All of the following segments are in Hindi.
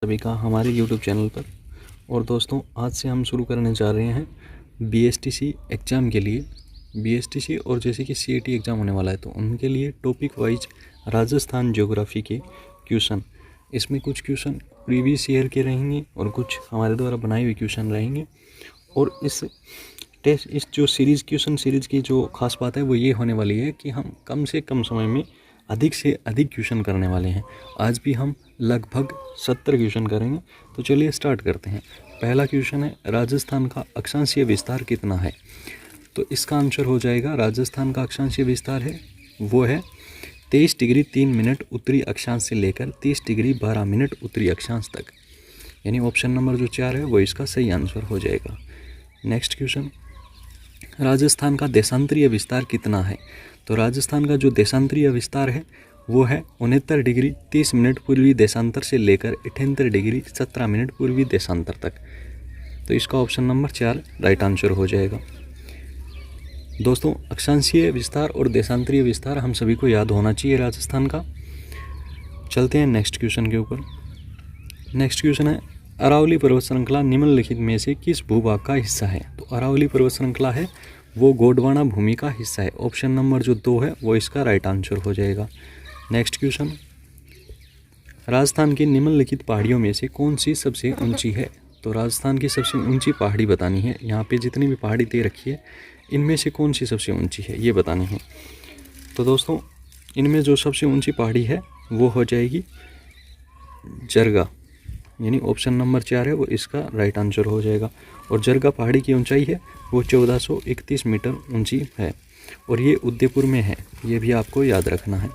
सभी का हमारे YouTube चैनल पर। और दोस्तों, आज से हम शुरू करने जा रहे हैं BSTC एग्ज़ाम के लिए। BSTC और जैसे कि CAT एग्ज़ाम होने वाला है तो उनके लिए टॉपिक वाइज राजस्थान ज्योग्राफी के क्वेश्चन। इसमें कुछ क्वेश्चन प्रीवियस ईयर के रहेंगे और कुछ हमारे द्वारा बनाए हुए क्वेश्चन रहेंगे। और इस जो क्वेश्चन सीरीज़ की जो खास बात है वो ये होने वाली है कि हम कम से कम समय में अधिक से अधिक क्वेश्चन करने वाले हैं। आज भी हम लगभग 70 क्वेश्चन करेंगे। तो चलिए स्टार्ट करते हैं। पहला क्वेश्चन है, राजस्थान का अक्षांशीय विस्तार कितना है? तो इसका आंसर हो जाएगा, राजस्थान का अक्षांशीय विस्तार है वो है 23 डिग्री 3 मिनट उत्तरी अक्षांश से लेकर 30 डिग्री 12 मिनट उत्तरी अक्षांश तक। यानी ऑप्शन नंबर जो 4 है वो इसका सही आंसर हो जाएगा। नेक्स्ट क्वेश्चन, राजस्थान का देशांतरीय विस्तार कितना है? तो राजस्थान का जो देशांतरीय विस्तार है वो है 69 डिग्री 30 मिनट पूर्वी देशांतर से लेकर 78 डिग्री 17 मिनट पूर्वी देशांतर तक। तो इसका ऑप्शन नंबर 4 राइट आंसर हो जाएगा। दोस्तों, अक्षांशीय विस्तार और देशांतरीय विस्तार हम सभी को याद होना चाहिए राजस्थान का। चलते हैं नेक्स्ट क्वेश्चन के ऊपर। नेक्स्ट क्वेश्चन है, अरावली पर्वत श्रृंखला निम्नलिखित में से किस भूभाग का हिस्सा है? तो अरावली पर्वत श्रृंखला है वो गोंडवाना भूमि का हिस्सा है। ऑप्शन नंबर जो 2 है वो इसका राइट आंसर हो जाएगा। नेक्स्ट क्वेश्चन, राजस्थान की निम्नलिखित पहाड़ियों में से कौन सी सबसे ऊंची है? तो राजस्थान की सबसे ऊंची पहाड़ी बतानी है। यहाँ पे जितनी भी पहाड़ी दे रखी है इनमें से कौन सी सबसे ऊंची है ये बतानी है। तो दोस्तों, इनमें जो सबसे ऊंची पहाड़ी है वो हो जाएगी जरगा। यानी ऑप्शन नंबर 4 है वो इसका राइट आंसर हो जाएगा। और जरगा पहाड़ी की ऊंचाई है वो 1431 मीटर ऊंची है और ये उदयपुर में है। ये भी आपको याद रखना है।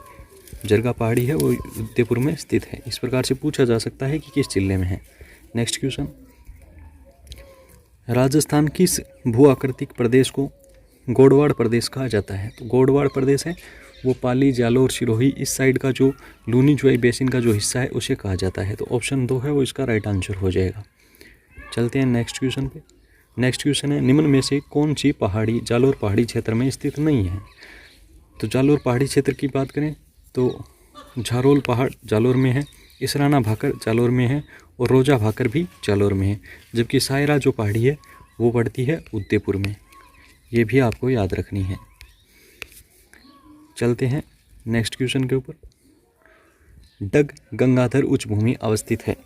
जरगा पहाड़ी है वो उदयपुर में स्थित है। इस प्रकार से पूछा जा सकता है कि किस जिले में है। नेक्स्ट क्वेश्चन, राजस्थान किस भू आकृतिक प्रदेश को गोडवाड़ प्रदेश कहा जाता है? तो गोडवाड़ प्रदेश है वो पाली, जालोर, सिरोही इस साइड का जो लूनी जुआई बेसिन का जो हिस्सा है उसे कहा जाता है। तो ऑप्शन 2 है वो इसका राइट आंसर हो जाएगा। चलते हैं नेक्स्ट क्वेश्चन पे। नेक्स्ट क्वेश्चन है, निम्न में से कौन सी पहाड़ी जालोर पहाड़ी क्षेत्र में स्थित नहीं है? तो जालोर पहाड़ी क्षेत्र की बात करें तो झारोल पहाड़ जालोर में है, इसराना भाकर जालोर में है और रोजा भाकर भी जालोर में है। जबकि सायरा जो पहाड़ी है वो पड़ती है उदयपुर में। ये भी आपको याद रखनी है। चलते हैं नेक्स्ट क्वेश्चन के ऊपर। डग गंगाधर उच्च भूमि अवस्थित है।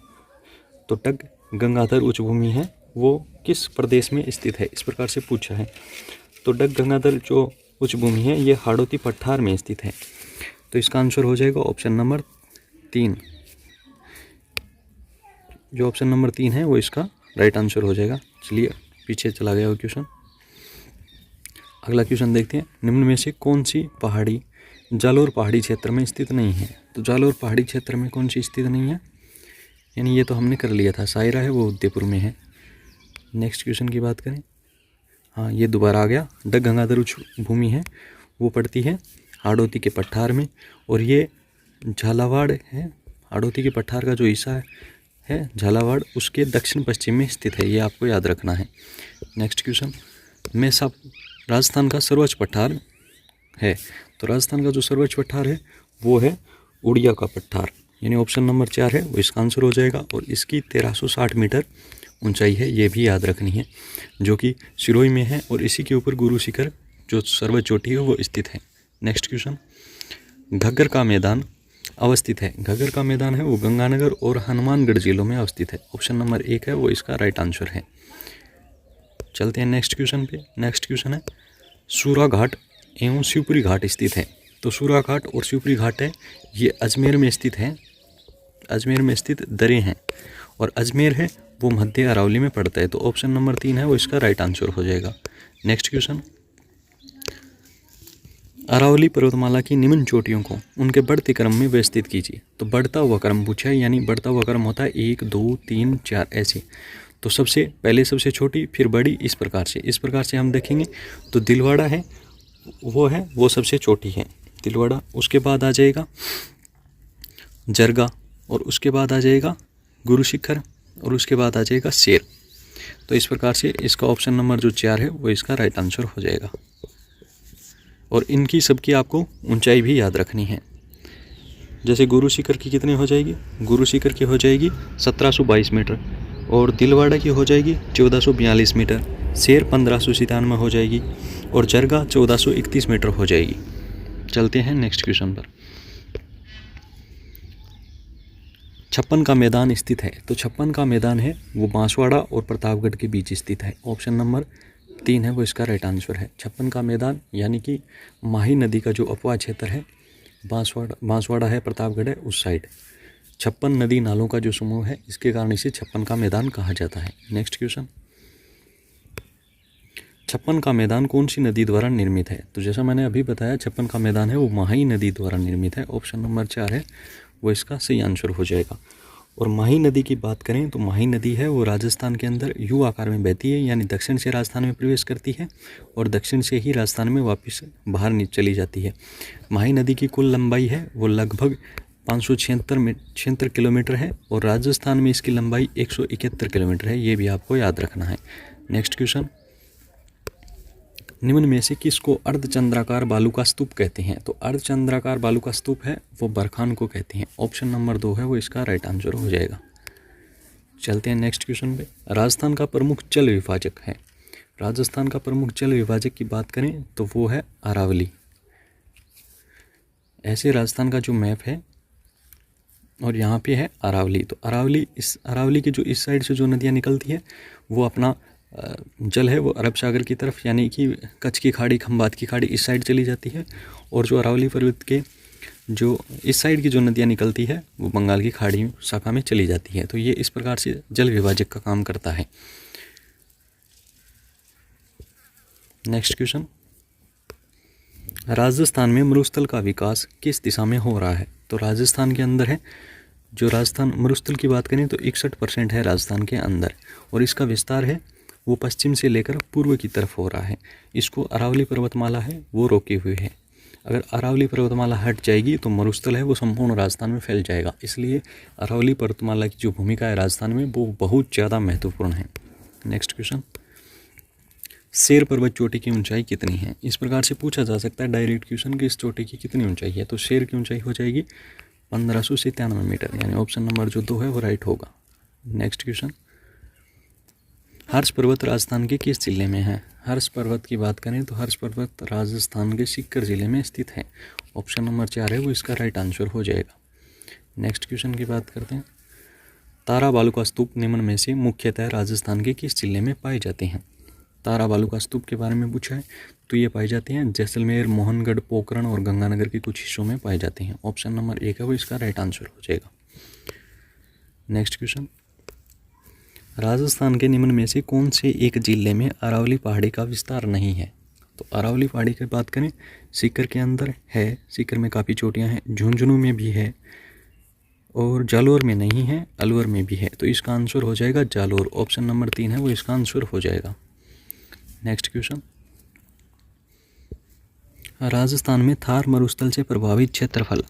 तो डग गंगाधर उच्च भूमि है वो किस प्रदेश में स्थित है? इस प्रकार से पूछा है। तो डग गंगाधर जो उच्च भूमि है ये हाड़ौती पठार में स्थित है। तो इसका आंसर हो जाएगा ऑप्शन नंबर 3। जो ऑप्शन नंबर 3 है वो इसका राइट आंसर हो जाएगा। चलिए पीछे चला गया वो क्वेश्चन। अगला क्वेश्चन देखते हैं, निम्न में से कौन सी पहाड़ी जालोर पहाड़ी क्षेत्र में स्थित नहीं है? तो जालोर पहाड़ी क्षेत्र में कौन सी स्थित नहीं है? यानी ये तो हमने कर लिया था, सायरा है वो उदयपुर में है। नेक्स्ट क्वेश्चन की बात करें, हाँ ये दोबारा आ गया। डग गंगाधर उच्च भूमि है वो पड़ती है हाड़ौती के पठार में और ये झालावाड़ है। हाड़ौती के पठार का जो हिस्सा है झालावाड़ उसके दक्षिण पश्चिम में स्थित है। ये आपको याद रखना है। नेक्स्ट क्वेश्चन, मेसा राजस्थान का सर्वोच्च पठार है। तो राजस्थान का जो सर्वोच्च पठार है वो है उड़िया का पठार। यानी ऑप्शन नंबर 4 है वो इसका आंसर हो जाएगा। और इसकी 1360 मीटर ऊंचाई है, ये भी याद रखनी है, जो कि सिरोही में है और इसी के ऊपर गुरु शिखर जो सर्वोच्च चोटी है वो स्थित है। नेक्स्ट क्वेश्चन, घग्गर का मैदान अवस्थित है। घग्गर का मैदान है वो गंगानगर और हनुमानगढ़ जिलों में अवस्थित है। ऑप्शन नंबर 1 है वो इसका राइट आंसर है। चलते हैं नेक्स्ट क्वेश्चन पे। नेक्स्ट क्वेश्चन है, सूरा घाट एवं शिवपुरी घाट स्थित है। तो सूरा घाट और शिवपुरी घाट है ये अजमेर में स्थित है। अजमेर में स्थित दरें हैं और अजमेर है वो मध्य अरावली में पड़ता है। तो ऑप्शन नंबर 3 है वो इसका राइट आंसर हो जाएगा। नेक्स्ट क्वेश्चन, अरावली पर्वतमाला की निम्न चोटियों को उनके बढ़ते क्रम में व्यवस्थित कीजिए। तो बढ़ता हुआ क्रम पूछा है, यानी बढ़ता हुआ क्रम होता है 1 2 3 4 ऐसे। तो सबसे पहले सबसे छोटी फिर बड़ी, इस प्रकार से हम देखेंगे तो दिलवाड़ा है वो सबसे छोटी है, दिलवाड़ा। उसके बाद आ जाएगा जरगा और उसके बाद आ जाएगा गुरु शिखर और उसके बाद आ जाएगा शेर। तो इस प्रकार से इसका ऑप्शन नंबर जो 4 है वो इसका राइट आंसर हो जाएगा। और इनकी सबकी आपको ऊंचाई भी याद रखनी है। जैसे गुरु शिखर की कितनी हो जाएगी, गुरु शिखर की हो जाएगी 1722 मीटर, और दिलवाड़ा की हो जाएगी 1442 मीटर, शेर 1597 हो जाएगी, और जरगा 1431 मीटर हो जाएगी। चलते हैं नेक्स्ट क्वेश्चन पर। छप्पन का मैदान स्थित है, तो छप्पन का मैदान है वो बांसवाड़ा और प्रतापगढ़ के बीच स्थित है। ऑप्शन नंबर 3 है वो इसका राइट आंसर है। छप्पन का मैदान यानी कि माही नदी का जो अपवाह क्षेत्र है, बांसवाड़ा है, प्रतापगढ़ है, उस साइड 56 नदी नालों का जो समूह है, इसके कारण इसे छप्पन का मैदान कहा जाता है। नेक्स्ट क्वेश्चन, छप्पन का मैदान कौन सी नदी द्वारा निर्मित है? तो जैसा मैंने अभी बताया, छप्पन का मैदान है वो माही नदी द्वारा निर्मित है। ऑप्शन नंबर 4 है वो इसका सही आंसर हो जाएगा। और माही नदी की बात करें तो माही नदी है वो राजस्थान के अंदर यू आकार में बहती है, यानी दक्षिण से राजस्थान में प्रवेश करती है और दक्षिण से ही राजस्थान में वापस बाहर चली जाती है। माही नदी की कुल लंबाई है वो लगभग 576 किलोमीटर है, और राजस्थान में इसकी लंबाई 171 किलोमीटर है। ये भी आपको याद रखना है। नेक्स्ट क्वेश्चन, निम्न में से किसको अर्धचंद्राकार बालू का स्तूप कहते हैं? तो अर्धचंद्राकार बालू का स्तूप है वो बरखान को कहते हैं। ऑप्शन नंबर 2 है वो इसका राइट आंसर हो जाएगा। चलते हैं नेक्स्ट क्वेश्चन पे। राजस्थान का प्रमुख जल विभाजक है, राजस्थान का प्रमुख जल विभाजक की बात करें तो वो है अरावली। ऐसे राजस्थान का जो मैप है और यहाँ पे है अरावली, तो अरावली की जो इस साइड से जो नदियाँ निकलती है वो अपना जल है वो अरब सागर की तरफ, यानी कि कच्छ की खाड़ी, खंबात की खाड़ी, इस साइड चली जाती है। और जो अरावली पर्वत के जो इस साइड की जो नदियाँ निकलती है वो बंगाल की खाड़ी शाखा में चली जाती है। तो ये इस प्रकार से जल विभाजक का काम करता है। नेक्स्ट क्वेश्चन, राजस्थान में मरुस्थल का विकास किस दिशा में हो रहा है? तो राजस्थान के अंदर है जो राजस्थान मरुस्थल की बात करें तो 61% है राजस्थान के अंदर, और इसका विस्तार है वो पश्चिम से लेकर पूर्व की तरफ हो रहा है। इसको अरावली पर्वतमाला है वो रोके हुए है। अगर अरावली पर्वतमाला हट जाएगी तो मरुस्थल है वो संपूर्ण राजस्थान में फैल जाएगा। इसलिए अरावली पर्वतमाला की जो भूमिका है राजस्थान में वो बहुत ज़्यादा महत्वपूर्ण है। नेक्स्ट क्वेश्चन, शेर पर्वत चोटी की ऊंचाई कितनी है? इस प्रकार से पूछा जा सकता है डायरेक्ट क्वेश्चन कि इस चोटी की कितनी ऊंचाई है। तो शेर की ऊंचाई हो जाएगी 1597 मीटर, यानी ऑप्शन नंबर जो 2 है वो राइट होगा। नेक्स्ट क्वेश्चन, हर्ष पर्वत राजस्थान के किस जिले में है? हर्ष पर्वत की बात करें तो हर्ष पर्वत राजस्थान के सीकर जिले में स्थित है। ऑप्शन नंबर 4 है वो इसका राइट आंसर हो जाएगा। नेक्स्ट क्वेश्चन की बात करते हैं। तारा बालू का स्तूप निम्न में से मुख्यतः राजस्थान के किस जिले में पाए जाते हैं? तारा बालू का स्तूप के बारे में पूछा है तो ये पाए जाते हैं जैसलमेर, मोहनगढ़, पोखरण और गंगानगर के कुछ हिस्सों में पाए जाते हैं। ऑप्शन नंबर 1 है वो इसका राइट आंसर हो जाएगा। नेक्स्ट क्वेश्चन, राजस्थान के निम्न में से कौन से एक जिले में अरावली पहाड़ी का विस्तार नहीं है? तो अरावली पहाड़ी की बात करें सीकर के अंदर है, सीकर में काफ़ी चोटियां हैं, झुंझुनू में भी है, और जालोर में नहीं है, अलवर में भी है। तो इसका आंसर हो जाएगा जालोर। ऑप्शन नंबर 3 है वो इसका आंसर हो जाएगा। नेक्स्ट क्वेश्चन, राजस्थान में थार मरुस्थल से प्रभावित क्षेत्रफल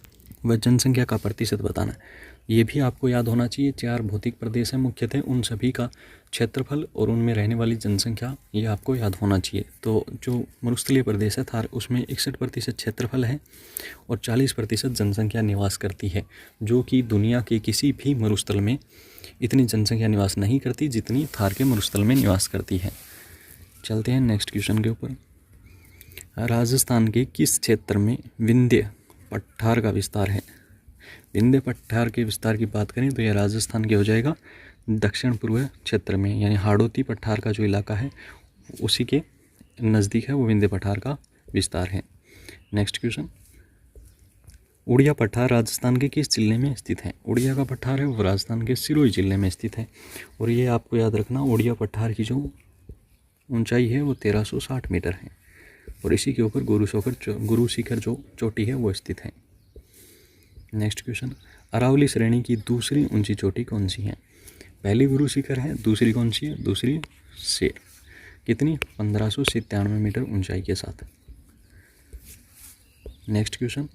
व जनसंख्या का प्रतिशत बताना है। ये भी आपको याद होना चाहिए। 4 भौतिक प्रदेश हैं मुख्यतः, उन सभी का क्षेत्रफल और उनमें रहने वाली जनसंख्या ये आपको याद होना चाहिए। तो जो मरुस्थलीय प्रदेश है थार, उसमें 61% क्षेत्रफल है और 40% जनसंख्या निवास करती है, जो कि दुनिया के किसी भी मरुस्थल में इतनी जनसंख्या निवास नहीं करती जितनी थार के मरुस्थल में निवास करती है। चलते हैं नेक्स्ट क्वेश्चन के ऊपर। राजस्थान के किस क्षेत्र में विंध्य पठार का विस्तार है? विंध्य पठार के विस्तार की बात करें तो यह राजस्थान के हो जाएगा दक्षिण पूर्व क्षेत्र में, यानी हाड़ौती पठार का जो इलाका है उसी के नज़दीक है वो विंध्य पठार का विस्तार है। नेक्स्ट क्वेश्चन, उड़िया पठार राजस्थान के किस जिले में स्थित है? उड़िया का पठार है वो राजस्थान के सिरोही जिले में स्थित है, और ये आपको याद रखना उड़िया पठार की जो ऊंचाई है वो 1360 मीटर है, और इसी के ऊपर गुरु शिखर जो चोटी है वो स्थित है। नेक्स्ट क्वेश्चन, अरावली श्रेणी की दूसरी ऊंची चोटी कौन सी है? पहली गुरु शिखर है, दूसरी कौन सी है? दूसरी शेर। कितनी? 1597 मीटर ऊंचाई के साथ। नेक्स्ट क्वेश्चन,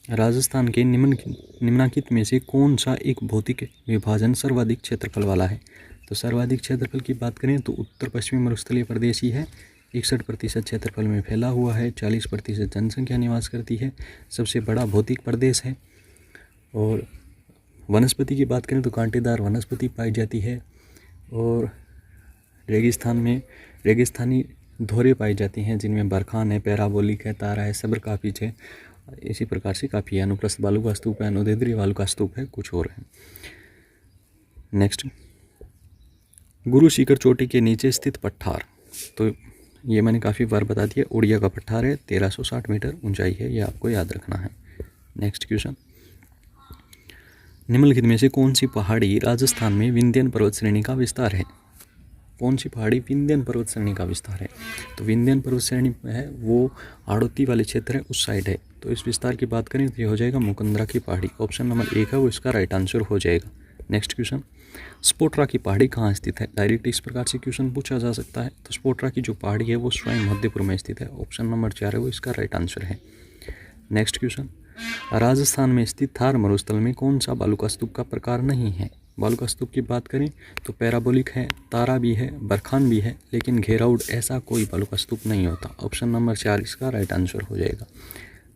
राजस्थान के निम्नलिखित में से कौन सा एक भौतिक विभाजन सर्वाधिक क्षेत्रफल वाला है? तो सर्वाधिक क्षेत्रफल की बात करें तो उत्तर पश्चिमी मरुस्थलीय प्रदेश ही है, 61% क्षेत्रफल में फैला हुआ है, 40% जनसंख्या निवास करती है, सबसे बड़ा भौतिक प्रदेश है। और वनस्पति की बात करें तो कांटेदार वनस्पति पाई जाती है। और रेगिस्तानी धोरे पाई जाती हैं, जिनमें बरखान है, पैराबोलिक है, तारा है, सब्र काफिज है। इसी प्रकार से काफ़ी है। अनुप्रस्थ बालू का स्तूप है, अनुदैर्ध्य बालू का स्तूप है, कुछ और है। नेक्स्ट, गुरु शिखर चोटी के नीचे स्थित पठार। तो ये मैंने काफ़ी बार बता दिया, उड़िया का पठार है, 1360 मीटर ऊंचाई है, ये आपको याद रखना है। नेक्स्ट क्वेश्चन, निम्नलिखित में से कौन सी पहाड़ी राजस्थान में विंध्यन पर्वत श्रेणी का विस्तार है? कौन सी पहाड़ी विंध्यन पर्वत श्रेणी का विस्तार है? तो विंध्यन पर्वत श्रेणी है वो हाड़ौती वाले क्षेत्र है, उस साइड है। तो इस विस्तार की बात करें तो ये हो जाएगा मुकुंदरा की पहाड़ी। ऑप्शन नंबर 1 है वो इसका राइट आंसर हो जाएगा। नेक्स्ट क्वेश्चन, स्पोट्रा की पहाड़ी कहाँ स्थित है? डायरेक्ट इस प्रकार से क्वेश्चन पूछा जा सकता है। तो स्पोट्रा की जो पहाड़ी है वो स्वयं मध्यपुर में स्थित है। ऑप्शन नंबर 4 है वो इसका राइट आंसर है। नेक्स्ट क्वेश्चन, राजस्थान में स्थित थार मरुस्थल में कौन सा बालुका स्तूप का प्रकार नहीं है? बालुका स्तूप की बात करें तो पैराबोलिक है, तारा भी है, बरखान भी है, लेकिन घेराउड ऐसा कोई बालुका स्तूप नहीं होता। ऑप्शन नंबर 4 इसका राइट आंसर हो जाएगा।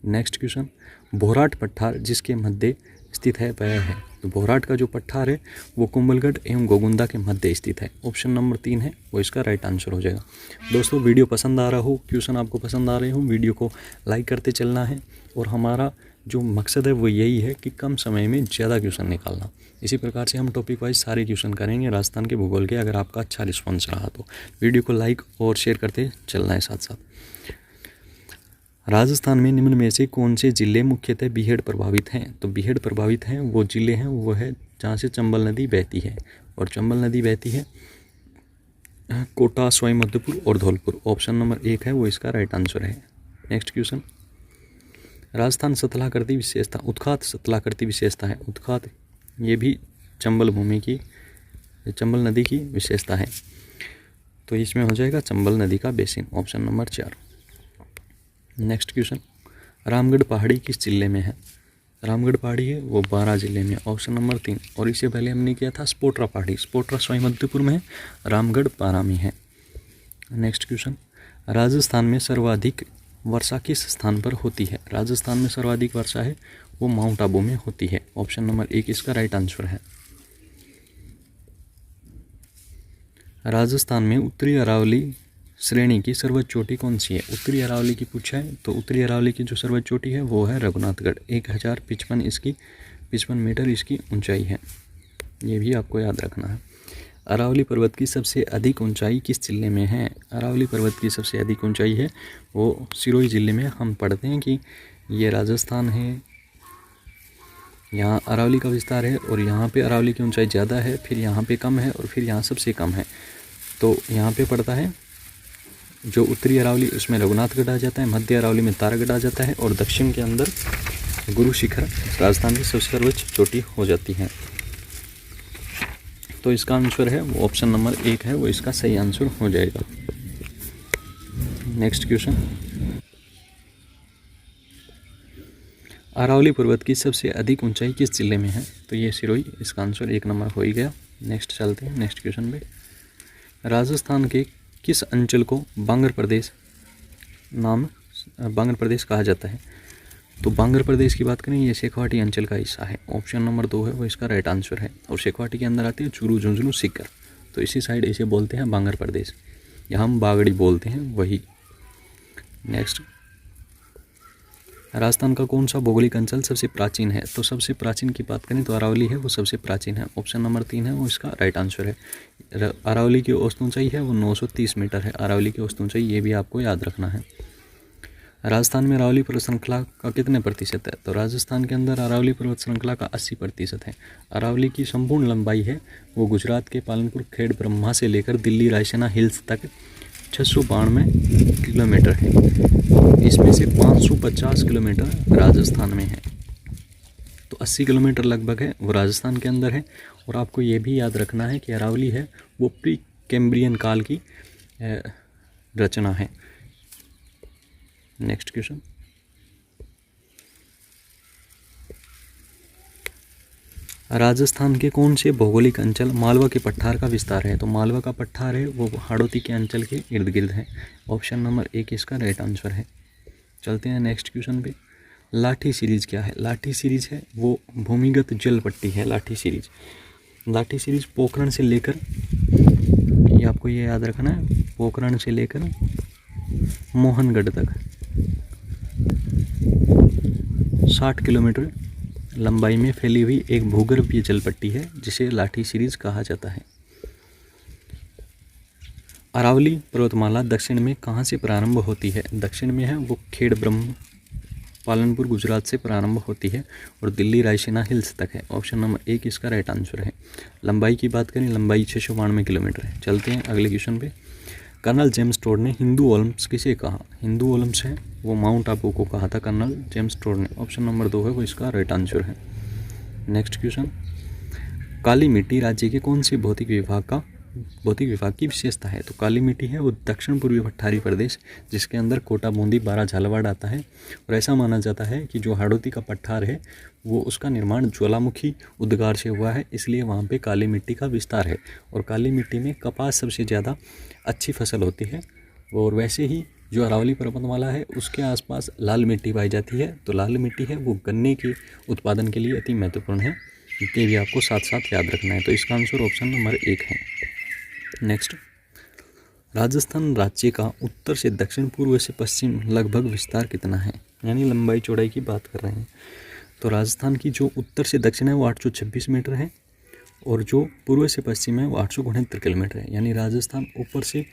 नेक्स्ट क्वेश्चन, भोराट पठार जिसके मध्य स्थित है वह है? तो भोराट का जो पठार है वो कुंभलगढ़ एवं गोगुंदा के मध्य स्थित है। ऑप्शन नंबर 3 है वो इसका राइट आंसर हो जाएगा। दोस्तों, वीडियो पसंद आ रहा हो, क्वेश्चन आपको पसंद आ रहे हो, वीडियो को लाइक करते चलना है। और हमारा जो मकसद है वो यही है कि कम समय में ज़्यादा क्वेश्चन निकालना। इसी प्रकार से हम टॉपिक वाइज सारे क्वेश्चन करेंगे राजस्थान के भूगोल के। अगर आपका अच्छा रिस्पॉन्स रहा तो वीडियो को लाइक और शेयर करते चलना है साथ साथ। राजस्थान में निम्न में से कौन से जिले मुख्यतः बीहड़ प्रभावित हैं? तो बीहड़ प्रभावित हैं वो जिले हैं वो है जहाँ से चंबल नदी बहती है। और चंबल नदी बहती है कोटा, सवाई माधोपुर और धौलपुर। ऑप्शन नंबर 1 है वो इसका राइट आंसर है। नेक्स्ट क्वेश्चन, राजस्थान सतलाकृति विशेषता, उत्खात सतलाकृति विशेषता है। उत्खात ये भी चंबल नदी की विशेषता है। तो इसमें हो जाएगा चंबल नदी का basin. Option number 4। Next question, Ramgarh पहाड़ी किस जिले में है? रामगढ़ पहाड़ी है वो 12 जिले में। Option number 3। और इससे पहले हमने किया था स्पोट्रा पहाड़ी। स्पोट्रा सवाई माधोपुर में है, रामगढ़ 12 में है। नेक्स्ट क्वेश्चन, राजस्थान में सर्वाधिक वर्षा किस स्थान पर होती है? राजस्थान में सर्वाधिक वर्षा है वो माउंट आबू में होती है। ऑप्शन नंबर 1 इसका राइट आंसर है। राजस्थान में उत्तरी अरावली श्रेणी की सर्वोच्च चोटी कौन सी है? उत्तरी अरावली की पूछा है तो उत्तरी अरावली की जो सर्वोच्च चोटी है वो है रघुनाथगढ़। 1055 मीटर इसकी ऊंचाई है, ये भी आपको याद रखना है। अरावली पर्वत की सबसे अधिक ऊंचाई किस जिले में है? अरावली पर्वत की सबसे अधिक ऊंचाई है वो सिरोही जिले में। हम पढ़ते हैं कि ये राजस्थान है, यहाँ अरावली का विस्तार है और यहाँ पे अरावली की ऊंचाई ज़्यादा है, फिर यहाँ पे कम है और फिर यहाँ सबसे कम है। तो यहाँ पे पड़ता है जो उत्तरी अरावली उसमें रघुनाथगढ़ आ जाता है, मध्य अरावली में तारागढ़ आ जाता है और दक्षिण के अंदर गुरु शिखर राजस्थान की सबसे सर्वोच्च चोटी हो जाती है। तो इसका आंसर है वो ऑप्शन नंबर 1 है वो इसका सही आंसर हो जाएगा। नेक्स्ट क्वेश्चन, अरावली पर्वत की सबसे अधिक ऊंचाई किस जिले में है? तो ये सिरोही, इसका आंसर 1 नंबर हो ही गया। नेक्स्ट चलते हैं नेक्स्ट क्वेश्चन पे। राजस्थान के किस अंचल को बांगर प्रदेश कहा जाता है? तो बांगर प्रदेश की बात करें ये शेखावाटी अंचल का हिस्सा है। ऑप्शन नंबर 2 है वो इसका राइट आंसर है। और शेखावाटी के अंदर आते हैं चूरू, झुंझुनू, सीकर। तो इसी साइड इसे बोलते हैं बांगर प्रदेश, या हम बागड़ी बोलते हैं वही। नेक्स्ट, राजस्थान का कौन सा भौगोलिक अंचल सबसे प्राचीन है? तो सबसे प्राचीन की बात करें तो अरावली है वो सबसे प्राचीन है। ऑप्शन नंबर 3 है वो इसका राइट आंसर है। अरावली की औसत ऊंचाई है वो 930 मीटर है। अरावली की औसत ऊंचाई ये भी आपको याद रखना है। राजस्थान में अरावली पर्वत श्रृंखला का कितने प्रतिशत है? तो राजस्थान के अंदर अरावली पर्वत श्रृंखला का 80% है। अरावली की संपूर्ण लंबाई है वो गुजरात के पालनपुर खेड़ ब्रह्मा से लेकर दिल्ली रायसेना हिल्स तक 692 किलोमीटर है। इसमें से 550 किलोमीटर राजस्थान में है। तो 80 किलोमीटर लगभग है वो राजस्थान के अंदर है। और आपको ये भी याद रखना है कि अरावली है वो प्री कैम्ब्रियन काल की रचना है। नेक्स्ट क्वेश्चन, राजस्थान के कौन से भौगोलिक अंचल मालवा के पठार का विस्तार है? तो मालवा का पठार है वो हाड़ौती के अंचल के इर्द गिर्द है। ऑप्शन नंबर 1 इसका राइट आंसर है। चलते हैं नेक्स्ट क्वेश्चन पे। लाठी सीरीज क्या है? लाठी सीरीज है वो भूमिगत जल पट्टी है। लाठी सीरीज पोखरण से लेकर, ये आपको ये याद रखना है, पोखरण से लेकर मोहनगढ़ तक 60 किलोमीटर लंबाई में फैली हुई एक भूगर्भीय जल पट्टी है जिसे लाठी सीरीज कहा जाता है। अरावली पर्वतमाला दक्षिण में कहाँ से प्रारंभ होती है? दक्षिण में है वो खेड़ ब्रह्म पालनपुर गुजरात से प्रारंभ होती है और दिल्ली रायसीना हिल्स तक है। ऑप्शन नंबर 1 इसका राइट आंसर है। लंबाई की बात करें, लंबाई 692 किलोमीटर है। चलते हैं अगले क्वेश्चन पे। कर्नल जेम्स टोड ने हिंदू ओलम्स किसे कहा? हिंदू ओलम्स है वो माउंट आबू को कहा था कर्नल जेम्स टोड ने। ऑप्शन नंबर 2 है वो इसका राइट आंसर है। Next question. काली मिट्टी राज्य के कौन से भौतिक विभाग की विशेषता है? तो काली मिट्टी है वो दक्षिण पूर्वी पठारी प्रदेश जिसके अंदर कोटा, बूंदी, बारा, झालावाड़ आता है और ऐसा माना जाता है कि जो हाड़ौती का पठार है वो उसका निर्माण ज्वालामुखी उद्गार से हुआ है, इसलिए वहाँ पे काली मिट्टी का विस्तार है। और काली मिट्टी में कपास सबसे ज़्यादा अच्छी फसल होती है। और वैसे ही जो अरावली पर्वतमाला है उसके आसपास लाल मिट्टी पाई जाती है। तो लाल मिट्टी है वो गन्ने के उत्पादन के लिए अति महत्वपूर्ण है। ये भी आपको साथ साथ याद रखना है। तो इसका आंसर ऑप्शन नंबर 1 है। नेक्स्ट, राजस्थान राज्य का उत्तर से दक्षिण, पूर्व से पश्चिम लगभग विस्तार कितना है? यानी लंबाई चौड़ाई की बात कर रहे हैं। तो राजस्थान की जो उत्तर से दक्षिण है वो 826 मीटर है और जो पूर्व से पश्चिम है वो 869 किलोमीटर है। यानी राजस्थान ऊपर से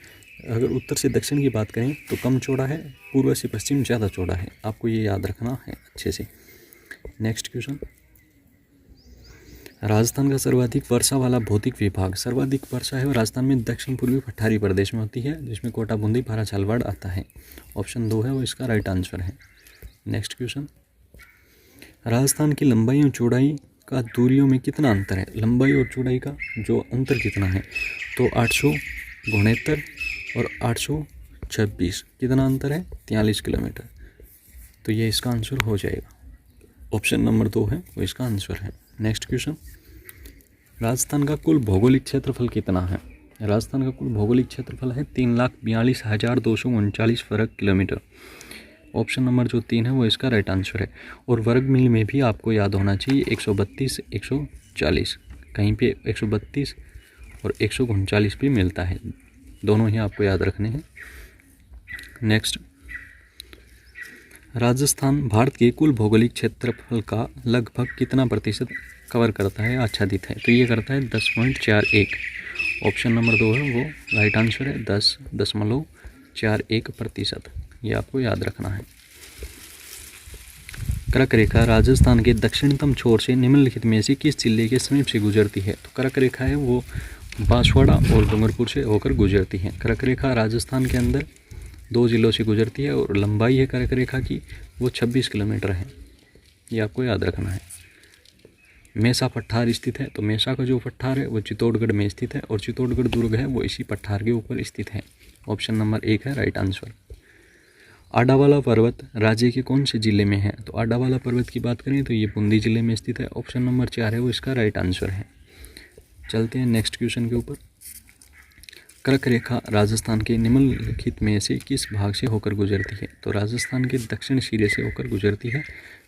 अगर उत्तर से दक्षिण की बात करें तो कम चौड़ा है, पूर्व से पश्चिम ज़्यादा चौड़ा है। आपको ये याद रखना है अच्छे से। Next question. राजस्थान का सर्वाधिक वर्षा वाला भौतिक विभाग, सर्वाधिक वर्षा है वो राजस्थान में दक्षिण पूर्वी पठारी प्रदेश में होती है जिसमें कोटा, बूंदी, बारा, झालावाड़ आता है। ऑप्शन 2 है वो इसका राइट आंसर है। Next question. राजस्थान की लंबाई और चौड़ाई का दूरियों में कितना अंतर है? लंबाई और चौड़ाई का जो अंतर कितना है? तो 869 और 826 कितना अंतर है? 43 किलोमीटर। तो ये इसका आंसर हो जाएगा। ऑप्शन नंबर 2 है वो इसका आंसर है। Next question. राजस्थान का कुल भौगोलिक क्षेत्रफल कितना है? राजस्थान का कुल भौगोलिक क्षेत्रफल है 3,42,239 वर्ग किलोमीटर। ऑप्शन नंबर जो 3 है वो इसका राइट आंसर है। और वर्ग मील में भी आपको याद होना चाहिए 132, 140, कहीं पे 132 और 139 भी मिलता है, दोनों ही आपको याद रखने हैं। नेक्स्ट, राजस्थान भारत के कुल भौगोलिक क्षेत्रफल का लगभग कितना प्रतिशत कवर करता है, आच्छादित है? तो ये करता है 10.41। ऑप्शन नंबर 2 है वो राइट आंसर है, 10.41%। ये आपको याद रखना है। कर्क रेखा राजस्थान के दक्षिणतम छोर से निम्नलिखित में से किस जिले के समीप से गुजरती है? तो कर्क रेखा है वो बांसवाड़ा और डूंगरपुर से होकर गुजरती है। कर्क रेखा राजस्थान के अंदर 2 जिलों से गुजरती है और लंबाई है कर्क रेखा की वो 26 किलोमीटर है। ये आपको याद रखना है। मेसा पठार स्थित है, तो मेसा का जो पठार है वो चित्तौड़गढ़ में स्थित है और चित्तौड़गढ़ दुर्ग है वो इसी पठार के ऊपर स्थित है। ऑप्शन नंबर 1 है राइट आंसर। आडावाला पर्वत राज्य के कौन से जिले में है? तो आडावाला पर्वत की बात करें तो ये बूंदी जिले में स्थित है। ऑप्शन नंबर 4 है वो इसका राइट आंसर है। चलते हैं नेक्स्ट क्वेश्चन के ऊपर। कर्क रेखा राजस्थान के निम्नलिखित में से किस भाग से होकर गुजरती है? तो राजस्थान के दक्षिण सिरे से होकर गुजरती है।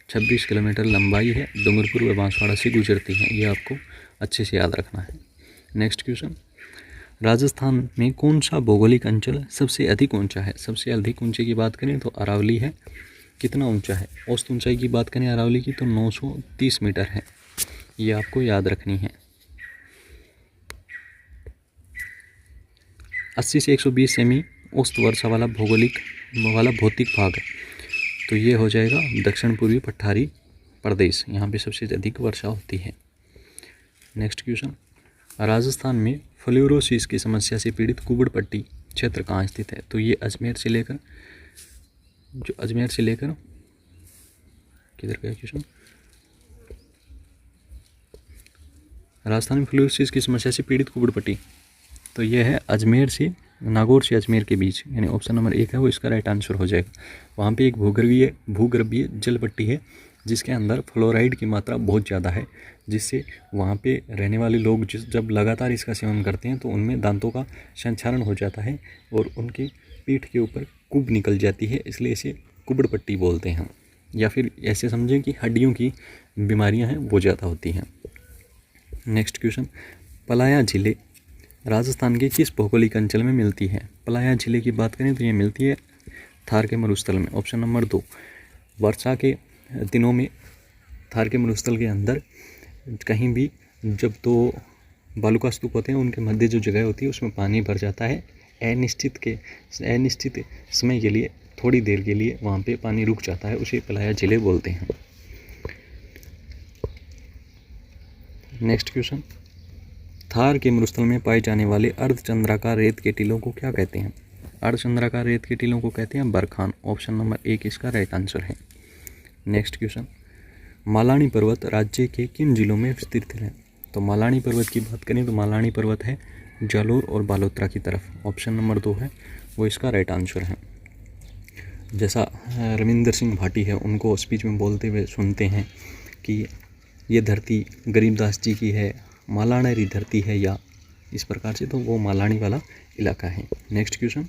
26 किलोमीटर लंबाई है, डूंगरपुर व बांसवाड़ा से गुजरती है। ये आपको अच्छे से याद रखना है। Next question. राजस्थान में कौन सा भौगोलिक अंचल सबसे अधिक ऊंचा है? सबसे अधिक ऊंचे की बात करें तो अरावली है। कितना ऊंचा है? औसत ऊंचाई की बात करें अरावली की तो 930 मीटर है। ये आपको याद रखनी है। 80 से 120 सेमी औसत वर्षा वाला भौतिक भाग, तो ये हो जाएगा दक्षिण पूर्वी पठारी प्रदेश, यहाँ पे सबसे अधिक वर्षा होती है। Next question. राजस्थान में फ्लोरोसिस की समस्या से पीड़ित कुबड़ पट्टी क्षेत्र कहाँ स्थित है? तो ये अजमेर से लेकर किधर गया क्वेश्चन? राजस्थान में फ्लोरोसिस की समस्या से पीड़ित कुबड़ पट्टी, तो ये है अजमेर से नागौर से अजमेर के बीच, यानी ऑप्शन नंबर 1 है वो इसका राइट आंसर हो जाएगा। वहाँ पे एक भूगर्भीय जल पट्टी है जिसके अंदर फ्लोराइड की मात्रा बहुत ज़्यादा है, जिससे वहाँ पे रहने वाले लोग जब लगातार इसका सेवन करते हैं तो उनमें दांतों का संक्षारण हो जाता है और उनकी पीठ के ऊपर कुब निकल जाती है, इसलिए इसे कुबड़ पट्टी बोलते हैं। या फिर ऐसे समझें कि हड्डियों की बीमारियां हैं वो ज़्यादा होती हैं। नेक्स्ट क्वेश्चन, पलाया झीलें राजस्थान के किस भौगोलिक अंचल में मिलती है? पलाया झीलें की बात करें तो ये मिलती है थार के मरुस्थल में। ऑप्शन नंबर 2, वर्षा के दिनों में थार के मरुस्थल के अंदर कहीं भी जब दो बालुका स्तूप होते हैं उनके मध्य जो जगह होती है उसमें पानी भर जाता है, अनिश्चित समय के लिए, थोड़ी देर के लिए वहाँ पे पानी रुक जाता है, उसे पलाया झीलें बोलते हैं। नेक्स्ट क्वेश्चन, थार के मरुस्थल में पाए जाने वाले अर्धचंद्राकार रेत के टीलों को क्या कहते हैं? अर्धचंद्राकार रेत के टीलों को कहते हैं बरखान। ऑप्शन नंबर 1 इसका राइट आंसर है। नेक्स्ट क्वेश्चन, मालानी पर्वत राज्य के किन जिलों में स्थित है? तो मालानी पर्वत की बात करें तो मालानी पर्वत है जालोर और बालोतरा की तरफ। ऑप्शन नंबर 2 है वो इसका राइट आंसर है। जैसा रविंदर सिंह भाटी है, उनको स्पीच में बोलते हुए सुनते हैं कि ये धरती गरीबदास जी की है, मालानी धरती है, या इस प्रकार से, तो वो मालानी वाला इलाका है। नेक्स्ट क्वेश्चन,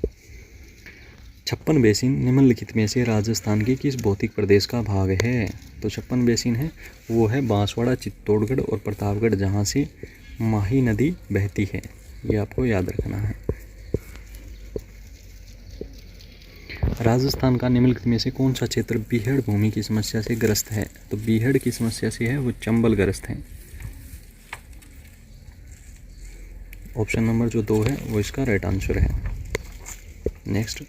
56 बेसिन निम्नलिखित में से राजस्थान के किस भौतिक प्रदेश का भाग है? तो 56 बेसिन है वो है बांसवाड़ा, चित्तौड़गढ़ और प्रतापगढ़, जहाँ से माही नदी बहती है, ये आपको याद रखना है। राजस्थान का निम्नलिखित में से कौन सा क्षेत्र बीहड़ भूमि की समस्या से ग्रस्त है? तो बीहड़ की समस्या से है वो चंबल ग्रस्त है। ऑप्शन नंबर जो 2 है वो इसका राइट आंसर है। नेक्स्ट,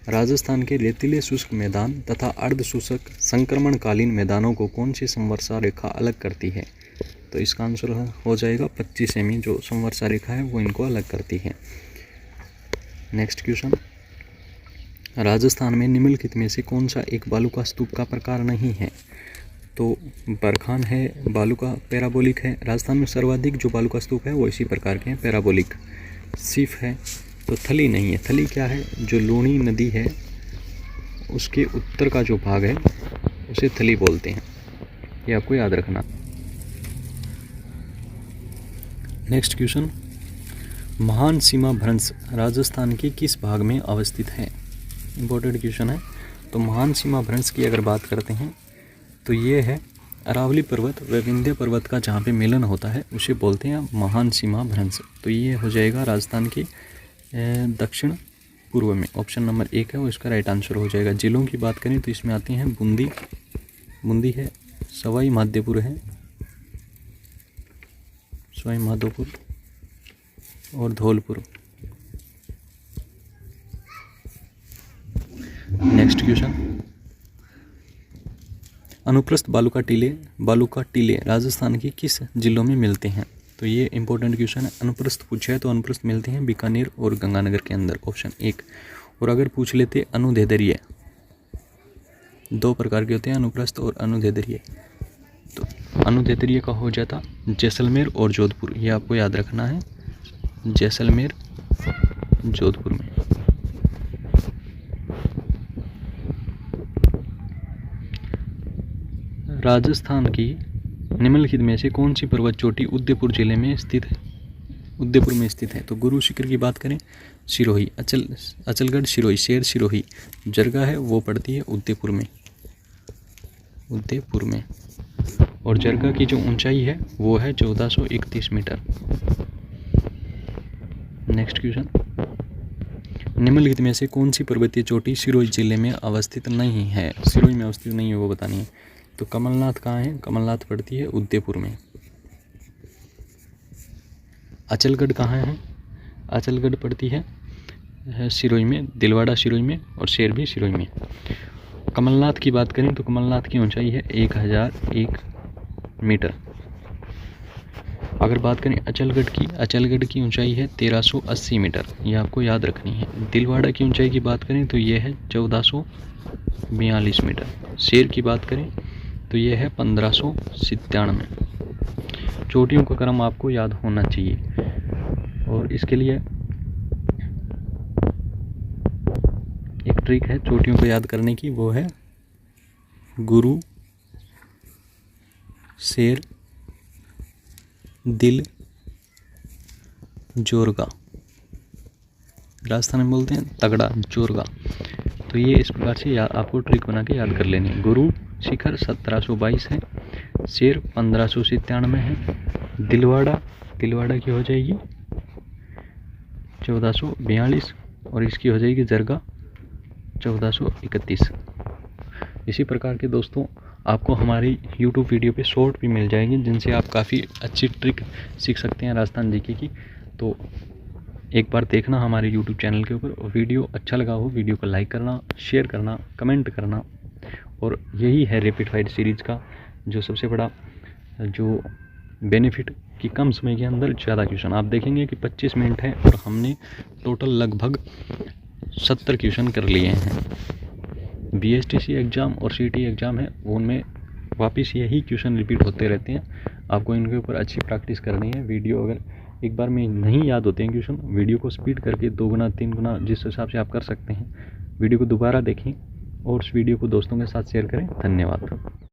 राजस्थान के रेतीले शुष्क मैदान तथा अर्ध शुष्क संक्रमणकालीन मैदानों को कौन सी संवर्षा रेखा अलग करती है? तो इसका आंसर हो जाएगा 25 सेमी, जो संवर्षा रेखा है वो इनको अलग करती है। नेक्स्ट क्वेश्चन, राजस्थान में निम्नलिखित में से कौन सा एक बालुका स्तूप का प्रकार नहीं है? तो बरखान है, बालुका पैराबोलिक है। राजस्थान में सर्वाधिक जो बालुका स्तूप है वो इसी प्रकार के हैं, पैराबोलिक। सिफ है, तो थली नहीं है। थली क्या है? जो लूणी नदी है उसके उत्तर का जो भाग है उसे थली बोलते हैं, ये आपको याद रखना। नेक्स्ट क्वेश्चन, महान सीमा भ्रंश राजस्थान के किस भाग में अवस्थित है? इंपॉर्टेंट क्वेश्चन है। तो महान सीमा भ्रंश की अगर बात करते हैं तो ये है अरावली पर्वत व विंध्य पर्वत का जहाँ पे मिलन होता है उसे बोलते हैं महान सीमा भ्रंश। तो ये हो जाएगा राजस्थान के दक्षिण पूर्व में। ऑप्शन नंबर 1 है वो इसका राइट आंसर हो जाएगा। जिलों की बात करें तो इसमें आती हैं बूंदी है, सवाई माधोपुर है, सवाई माधोपुर और धौलपुर। नेक्स्ट क्वेश्चन, अनुप्रस्थ बालुका टीले राजस्थान के किस जिलों में मिलते हैं? तो ये इंपॉर्टेंट क्वेश्चन है। अनुप्रस्थ पूछा है तो अनुप्रस्थ मिलते हैं बीकानेर और गंगानगर के अंदर, ऑप्शन 1। और अगर पूछ लेते अनुदैर्ध्य, 2 प्रकार के होते हैं, अनुप्रस्थ और अनुदैर्ध्य, तो अनुदैर्ध्य का हो जाता जैसलमेर और जोधपुर, ये आपको याद रखना है, जैसलमेर जोधपुर में। राजस्थान की निम्नलिखित में से कौन सी पर्वत चोटी उदयपुर जिले में स्थित है? उदयपुर में स्थित है। तो गुरु शिखर की बात करें, सिरोही, अचलगढ़ सिरोही, शेर सिरोही जरगा है वो पड़ती है उदयपुर में। और जरगा की जो ऊंचाई है वो है 1431 मीटर। नेक्स्ट क्वेश्चन, निम्नलिखित में से कौन सी पर्वतीय चोटी सिरोही जिले में अवस्थित नहीं है? सिरोही में अवस्थित नहीं है वो बतानी है। तो कमलनाथ कहाँ है? कमलनाथ पड़ती है उदयपुर में। अचलगढ़ कहाँ है? अचलगढ़ पड़ती है सिरोही में, दिलवाड़ा सिरोही में और शेर भी सिरोही में। कमलनाथ की बात करें तो कमलनाथ की ऊंचाई है 1001 मीटर। अगर बात करें अचलगढ़ की ऊंचाई है 1380 मीटर, ये आपको याद रखनी है। दिलवाड़ा की ऊंचाई की बात करें तो ये है 1442 मीटर। शेर की बात करें तो ये है 1597। चोटियों का क्रम आपको याद होना चाहिए और इसके लिए एक ट्रिक है चोटियों को याद करने की, वो है गुरु शेर, दिल, जोरगा। राजस्थान में बोलते हैं तगड़ा, जोरगा। तो ये इस प्रकार से आपको ट्रिक बना के याद कर लेनी है। गुरु शिखर 1722 है, शेर 1597 है, दिलवाड़ा की हो जाएगी 1442 और इसकी हो जाएगी जरगा 1431। इसी प्रकार के दोस्तों आपको हमारी YouTube वीडियो पे शॉर्ट भी मिल जाएंगे जिनसे आप काफ़ी अच्छी ट्रिक सीख सकते हैं राजस्थान जीके की। तो एक बार देखना हमारे YouTube चैनल के ऊपर, और वीडियो अच्छा लगा हो वीडियो को लाइक करना, शेयर करना, कमेंट करना। और यही है रैपिड फायर सीरीज़ का जो सबसे बड़ा जो बेनिफिट कि कम समय के अंदर ज़्यादा क्वेश्चन। आप देखेंगे कि 25 मिनट है और हमने टोटल लगभग 70 क्वेश्चन कर लिए हैं। BSTC एग्ज़ाम और CT एग्ज़ाम है उनमें वापस यही क्वेश्चन रिपीट होते रहते हैं। आपको इनके ऊपर अच्छी प्रैक्टिस करनी है। वीडियो अगर एक बार में नहीं याद होते हैं क्वेश्चन, वीडियो को स्पीड करके 2 गुना 3 गुना जिस हिसाब से आप कर सकते हैं वीडियो को दोबारा देखें और उस वीडियो को दोस्तों के साथ शेयर करें। धन्यवाद।